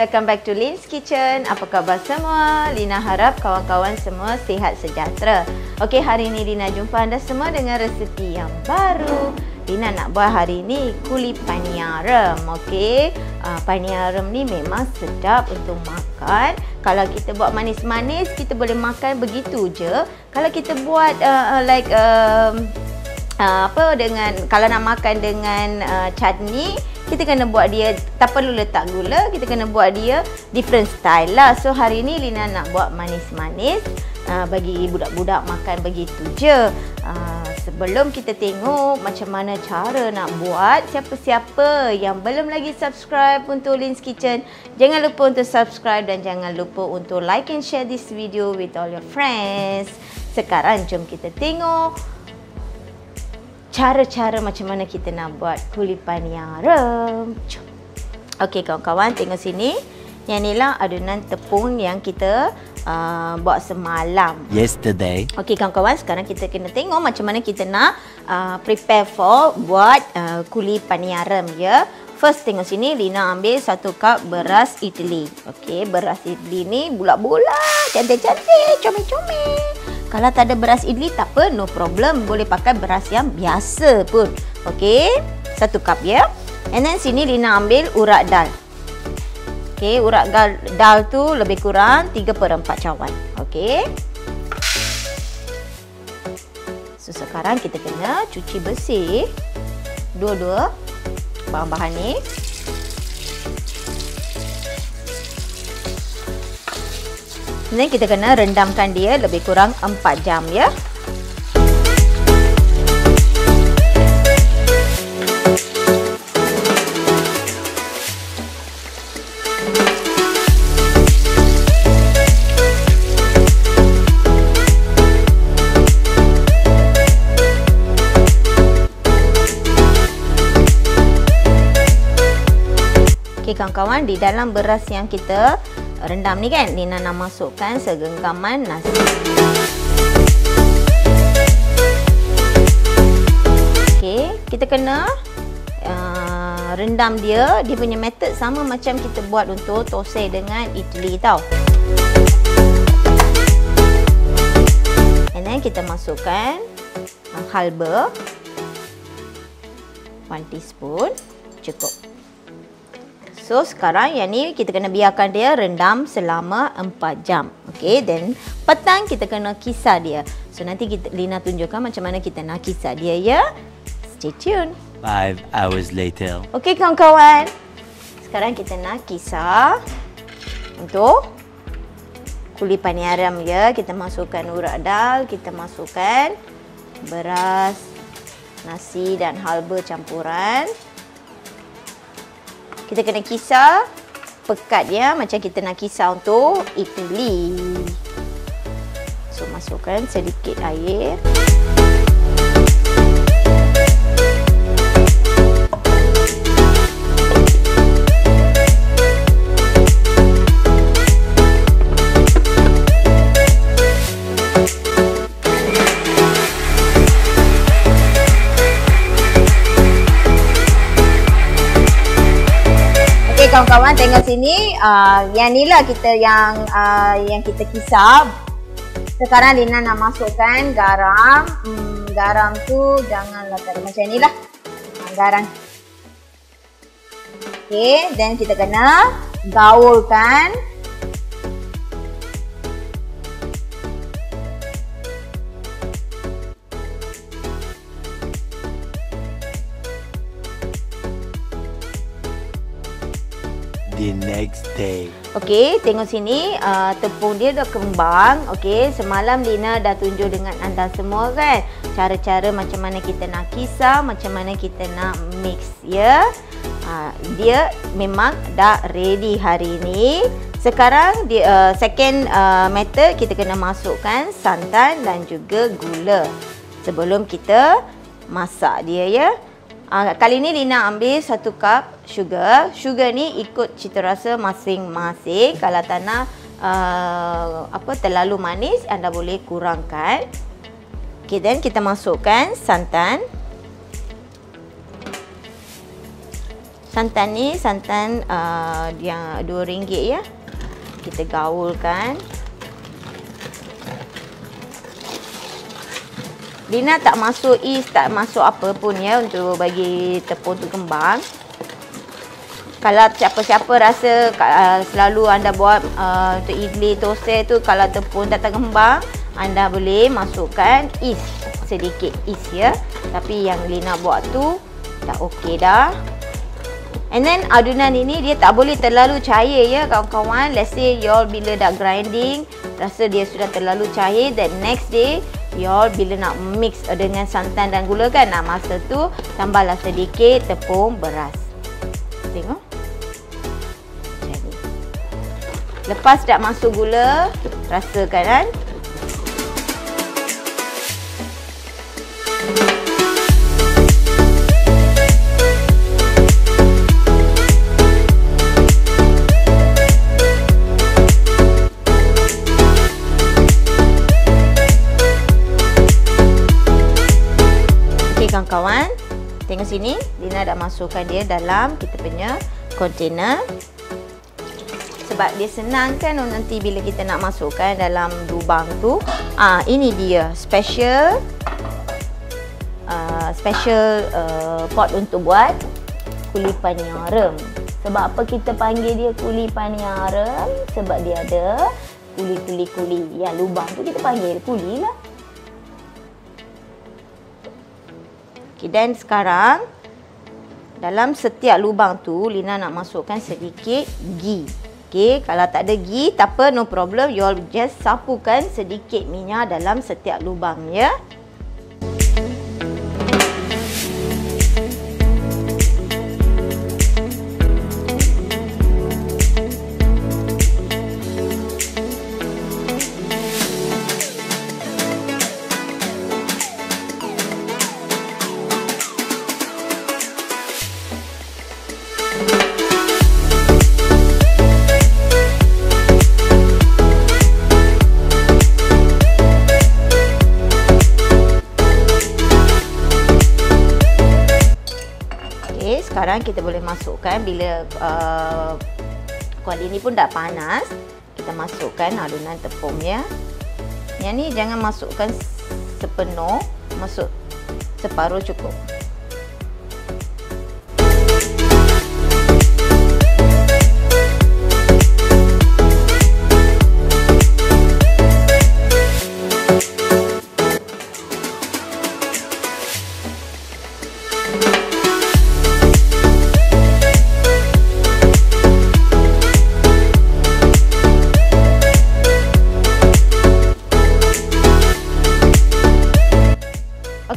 welcome back to Lin's Kitchen. Apa khabar semua? Lina harap kawan-kawan semua sihat sejahtera. Okey, hari ini Lina jumpa anda semua dengan resepi yang baru. Lina nak buat hari ini kuli paniaram. Okey, paniaram ni memang sedap untuk makan. Kalau kita buat manis-manis, kita boleh makan begitu je. Kalau kita buat kalau nak makan dengan chutney, kita kena buat dia, tak perlu letak gula, kita kena buat dia different style lah. So hari ni Lina nak buat manis-manis bagi budak-budak makan begitu je. Sebelum kita tengok macam mana cara nak buat, siapa-siapa yang belum lagi subscribe untuk Lin's Kitchen, jangan lupa untuk subscribe dan jangan lupa untuk like and share this video with all your friends. Sekarang jom kita tengok cara-cara macam mana kita nak buat kuli paniaram. Okey kawan-kawan, tengok sini. Yang ni lah adunan tepung yang kita buat semalam. Yesterday. Okey kawan-kawan, sekarang kita kena tengok macam mana kita nak prepare for buat kuli paniaram ya. First tengok sini, Lina ambil 1 cup beras idli. Okey, beras idli ni bulat-bulat, cantik-cantik, comel-comel. Kalau tak ada beras idli tak apa, no problem. Boleh pakai beras yang biasa pun. Okey, 1 cup ya. And then sini Lina ambil urat dal. Okey, urat dal tu lebih kurang 3/4 cawan. Okey. So sekarang kita kena cuci bersih dua-dua bahan-bahan ni. Ini kita kena rendamkan dia lebih kurang 4 jam ya. Okey kawan-kawan, di dalam beras yang kita rendam ni kan, Lina nak masukkan segenggaman nasi. Okey, kita kena rendam dia. Dia punya method sama macam kita buat untuk tosai dengan idli tau. And then kita masukkan halba 1 teaspoon, cukup. So sekarang yang ni kita kena biarkan dia rendam selama 4 jam. Okey, then petang kita kena kisar dia. So nanti Lina tunjukkan macam mana kita nak kisar dia ya. Stay tune. 5 hours later. Okey kawan-kawan, sekarang kita nak kisar untuk kuli paniaram ya. Kita masukkan urat dal, kita masukkan beras, nasi dan halba campuran. Kita kena kisar pekat ya, macam kita nak kisar untuk idli. So masukkan sedikit air. Kawan-kawan tengok sini, yang ni lah kita yang kita kisar. Sekarang Lina nak masukkan garam. Garam tu janganlah taruh macam ni lah. Garam. Okey, dan kita kena gaulkan. The next day. Okey, tengok sini tepung dia dah kembang. Okey, semalam Lina dah tunjuk dengan anda semua kan cara-cara macam mana kita nak kisar, macam mana kita nak mix ya. Dia memang dah ready hari ni. Sekarang second method, kita kena masukkan santan dan juga gula sebelum kita masak dia ya. Kali ni Lina ambil 1 cup sugar. Sugar ni ikut cita rasa masing-masing. Kalau tak nak terlalu manis, anda boleh kurangkan. Okay, then kita masukkan santan. Santan ni santan yang RM2 ya. Kita gaulkan. Lina tak masuk yeast, tak masuk apa pun ya untuk bagi tepung tu kembang. Kalau siapa-siapa rasa selalu anda buat untuk idli toasted tu, kalau tepung tak kembang, anda boleh masukkan yeast, sedikit yeast ya. Tapi yang Lina buat tu dah okey dah. And then adunan ini dia tak boleh terlalu cair ya kawan-kawan. Let's say y'all bila dah grinding rasa dia sudah terlalu cair, then next day y'all bila nak mix dengan santan dan gula kan, masa tu tambahlah sedikit tepung beras. Tengok. Jadi. Lepas dah masuk gula, rasakan kan. Kawan-kawan, tengok sini, Lina dah masukkan dia dalam kita punya container. Sebab dia senang kan nanti bila kita nak masukkan dalam lubang tu. Ini dia special pot untuk buat kuli paniaram. Sebab apa kita panggil dia kuli paniaram? Sebab dia ada kuli-kuli. Ya, lubang tu kita panggil kuli lah. Okay, dan sekarang dalam setiap lubang tu Lina nak masukkan sedikit ghee. Okay, kalau tak ada ghee tak apa, no problem. You all just sapukan sedikit minyak dalam setiap lubang ya. Sekarang kita boleh masukkan bila kuali ni pun dah panas, kita masukkan adunan tepungnya. Yang ni jangan masukkan sepenuh, masuk separuh cukup.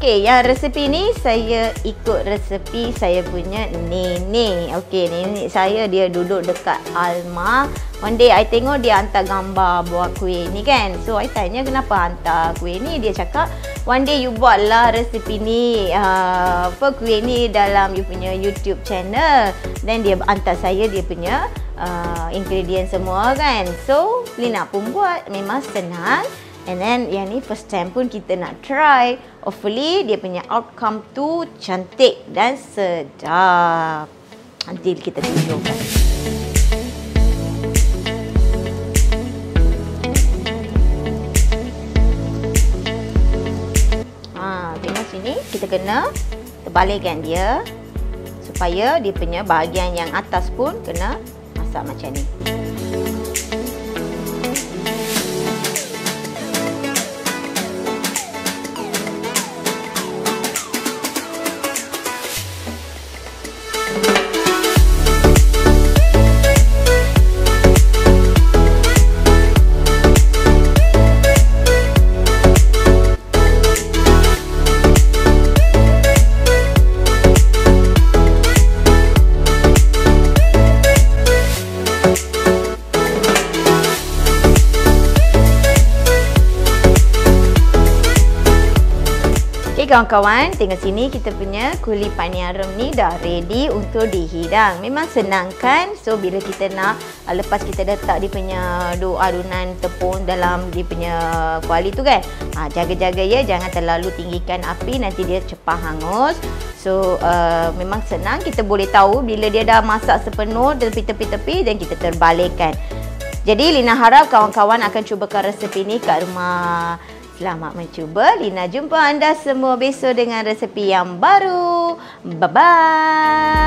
Okey, yang resepi ni saya ikut resepi saya punya nenek. Okey, nenek saya dia duduk dekat Alma. One day I tengok dia hantar gambar buat kuih ni kan. So I tanya kenapa hantar kuih ni. Dia cakap one day you buatlah resepi ni, kuih ni dalam you punya YouTube channel. Then dia hantar saya dia punya ingredient semua kan. So Lina pun buat, memang senang. And then yang ni first time pun kita nak try. Hopefully dia punya outcome tu cantik dan sedap. Nanti kita tunjukkan. Tengok sini, kita kena terbalikkan dia supaya dia punya bahagian yang atas pun kena masak macam ni. Kawan-kawan, tengok sini kita punya kuli paniaram ni dah ready untuk dihidang. Memang senang kan? So bila kita nak, lepas kita letak dia punya adunan tepung dalam dia punya kuali tu kan, jaga-jaga ya, jangan terlalu tinggikan api, nanti dia cepat hangus. So memang senang, kita boleh tahu bila dia dah masak sepenuh tepi-tepi dan kita terbalikkan. Jadi Lina harap kawan-kawan akan cubakan resepi ni kat rumah. Selamat mencuba. Lina jumpa anda semua besok dengan resepi yang baru. Bye-bye.